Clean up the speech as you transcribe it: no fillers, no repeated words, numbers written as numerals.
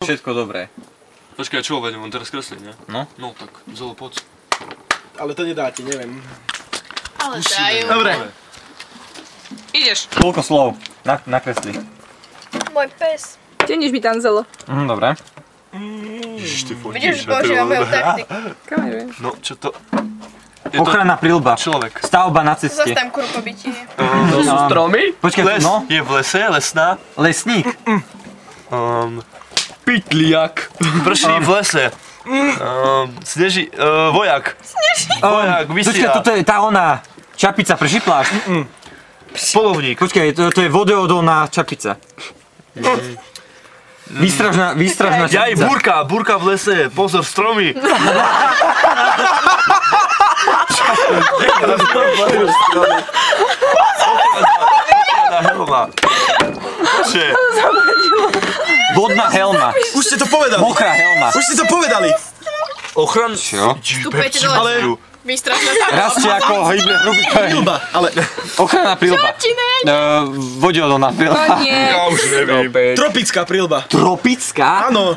Všetko dobré. Počkaj, čo uvedem? On teraz kreslí, ne? No. No tak, Zolo, poď. Ale to nedáte, neviem. Ale dajú. Dobre. Ideš. Koľko slov nakresli? Môj pes. Tiež mi tam Zolo. Dobre. Ježiš, ty fotíš. Vidíš, že používam moju techniku. Kamerujem. No, čo to? Ochranná prilba. Človek. Stavba na ceste. Zas tam kurpobytie. To sú stromy? Počkaj, Les. no. Je v lese, lesná. Lesník. Pytliak. Prší v lese. Sneží, vojak. Vojak, Počkaj, vysia. toto je tá ona čapica, prší plášť. Polovník. Počkaj, to je vodoodolná čapica. Výstražná Jaj, čapica. búrka v lese, pozor, stromy. Helma. Bože. Vodná helma. Už ste to povedali. Mokrá helma. Už ste to povedali. Ochran... Čo? Vstupujete do Ale... lesa. Výstražná tábla. Rastie ako hybrid hrubý koreň. Prilba, ale Ochranná prilba. Čo ti nejde? Vodoodolná prilba. Nie. Ja už neviem. tropická prilba. Tropická? Áno.